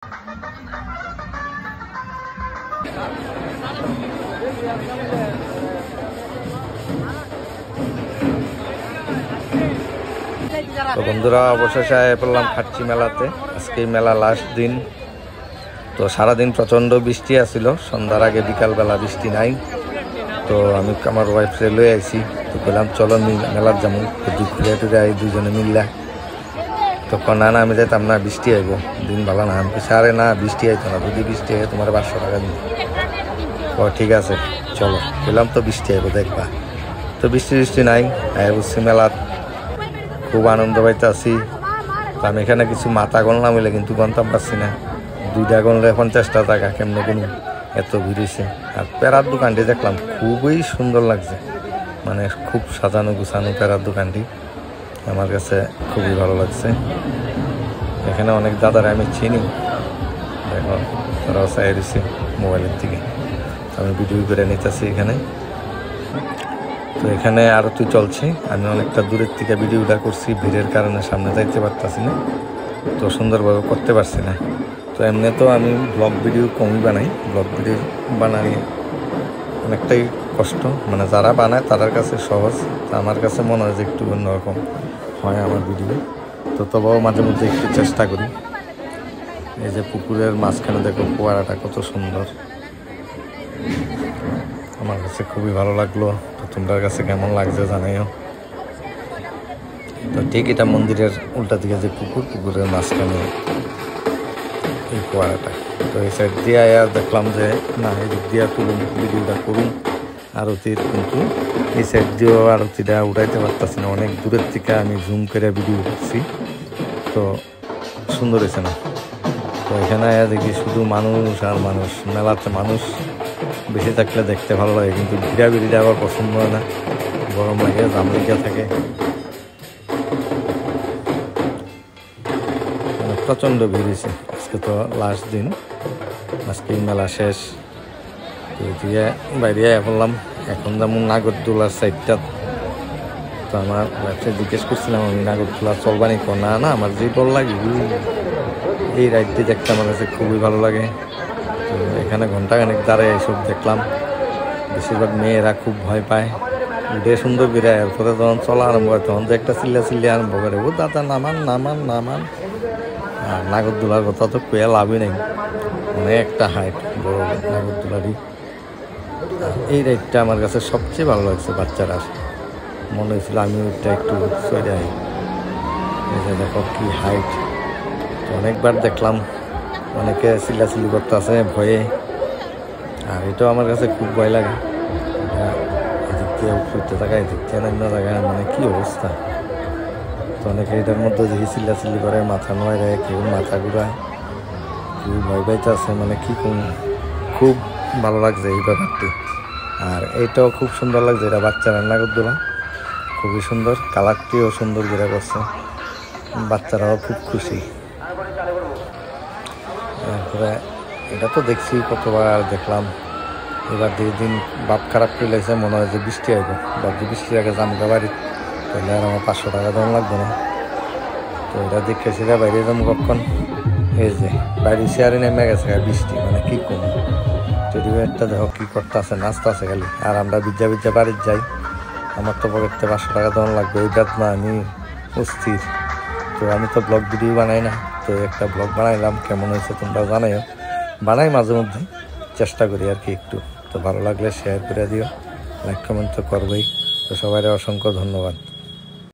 তো বন্ধুরা অবশেষে পড়লাম খাটছি মেলাতে। আজকে মেলা লাস্ট দিন, তো সারাদিন প্রচণ্ড বৃষ্টি আসছিল, সন্ধ্যার আগে বিকালবেলা বৃষ্টি নাই। তো আমি আমার ওয়াইফরে লয়ে আইছি, তো বললাম চলো মেলার যাবো, ঘুরে টুরে আই দুজনে মিললা। তখন না আমি যাইতাম না, বৃষ্টি আইব, দিন ভালো না। আমি আরে না বৃষ্টি আইতো না, যদি বৃষ্টি হয় তোমার 500 টাকা দিন। ও ঠিক আছে চলো, বললাম তো বৃষ্টি আইব দেখবা। তো বৃষ্টি নাই, আই বুঝছি মেলাত খুব আনন্দ পাইতে আছি। তো আমি এখানে কিছু মাথা গণলাম হইলে কিন্তু গণতাম পারছি না, 2টা গণলে 50 টাকা, কেমনে কোনো এত ভিড় হয়েছে। আর প্যারার দোকানটি দেখলাম খুবই সুন্দর লাগছে, মানে খুব সাজানো গুছানো প্যারার দোকানটি আমার কাছে খুবই ভালো লাগছে। এখানে অনেক দাদারা আমি চিনি, দেখো তারাও চাই দিচ্ছে মোবাইলের দিকে, আমি ভিডিও করে নিতেছি এখানে। তো এখানে আরতি চলছে, আমি অনেকটা দূরের থেকে ভিডিওটা করছি, ভিড়ের কারণে সামনে যাইতে পারতেছি না, তো সুন্দরভাবে করতে পারছি না। তো এমনি তো আমি ব্লগ ভিডিও কমই বানাই, ব্লগ ভিডিও বানাই অনেকটাই কষ্ট, মানে যারা বানায় তাদের কাছে সহজ, তা আমার কাছে মনে হয় যে একটু অন্যরকম হয় আমার ভিডিও। তো তবুও মাঝে মধ্যে একটু চেষ্টা করি। এই যে পুকুরের মাঝখানে দেখো ফোয়ারাটা কত সুন্দর, আমার কাছে খুবই ভালো লাগলো। তো তোমার কাছে কেমন লাগছে জানাইও। তো ঠিক এটা মন্দিরের উল্টা দিকে যে পুকুরের মাঝখানে এই ফোয়ারাটা। তো এই সাইড দিয়ে দেখলাম যে না, এই দিক দিয়ে তুলুন ভিডিওটা করুন আরতির, কিন্তু এই সাইড দিয়েও আরতিটা উঠাইতে পারতেছি না, অনেক দূরের থেকে আমি জুম করে ভিডিও করছি, তো সুন্দর হয়েছে না। তো এখানে দেখি শুধু মানুষ আর মানুষ, মেলাতে মানুষ বেশি থাকলে দেখতে ভালো লাগে, কিন্তু ভিড়াভিড়িটা আবার পছন্দ হয় না, গরম লাগে, জাম লেগে থাকে, প্রচণ্ড ভিড় হয়েছে। আজকে তো লাস্ট দিন, আজকে মেলা শেষ। তো দিয়ে বাইরে বললাম এখন যেমন নাগরদোলার সাইডটা, তো আমার ওয়েবসাইট জিজ্ঞেস করছিলাম আমি নাগরদোলা চলবানি, না না আমার যে ডর লাগে এই রাইডটি দেখতে আমার কাছে খুবই ভালো লাগে। তো এখানে ঘন্টাখানেক দাঁড়ায় এইসব দেখলাম, বেশিরভাগ মেয়েরা খুব ভয় পায়, উঠে সুন্দর বেড়ায়, এরপরে যখন চলা আরম্ভ হয় তখন তো একটা চিল্লা আরম্ভ করে, ও দাদা নামান নামান নামান। আর নাগরদোলার কথা তো পেয়ে লাভই নেই, অনেক একটা হাইট বড় নাগরদোলারই। এই রাইডটা আমার কাছে সবচেয়ে ভালো লাগছে, বাচ্চারা মনে হয়েছিল আমি ওইটা একটু চলে আই। দেখো কি হাইট, অনেকবার দেখলাম, অনেকে চিল্লাচিল্লি করতে আছে ভয়ে, আর এটাও আমার কাছে খুব ভয় লাগে। এদিক দিয়ে উঠতে থাকা, এদিক দিয়ে নান্য থাকা, মানে কি অবস্থা। তো অনেকে এটার মধ্যে দেখি চিল্লাচিল্লি করে, মাথা নয় দেয়, কেউ মাথা ঘুরায়, কেউ ভয় পাইতে আছে, মানে কি খুব ভালো লাগছে এই ব্যাপারটি। আর এইটাও খুব সুন্দর লাগছে, এটা বাচ্চারা নাগরদোলা খুবই সুন্দর, কালারটিও সুন্দর করে করছে, বাচ্চারাও খুব খুশি। তারপরে এটা তো দেখছি কতবার দেখলাম, এবার দিন বাপ খারাপ করে লাগছে, মনে হয় যে বৃষ্টি আসবে, বাবু বৃষ্টির আগে জামগা বাড়ি, তাহলে আর আমার 500 টাকা দেওয়া লাগবে না। তো এটা দেখে সেটা বাইরে যাবো কখন, এই যে বাইরে চেয়ারে নেমে গেছে বৃষ্টি, মানে কি কম। যদি একটা দেখো কি করতে আছে, নাচতে আছে খালি, আর আমরা বিজ্জা বাড়ির যাই, আমার তো পকেটে 500 টাকা দেওয়া লাগবে, ওই বাদ না আমি অস্থির। তো আমি তো ব্লগ ভিডিও বানাই না, তো একটা ব্লগ বানাইলাম, কেমন হয়েছে তোমরা জানাইও, বানাই মাঝে মধ্যে, চেষ্টা করি আর কি একটু। তো ভালো লাগলে শেয়ার করে দিও, লাইক কমেন্ট তো করবেই। তো সবাই অসংখ্য ধন্যবাদ।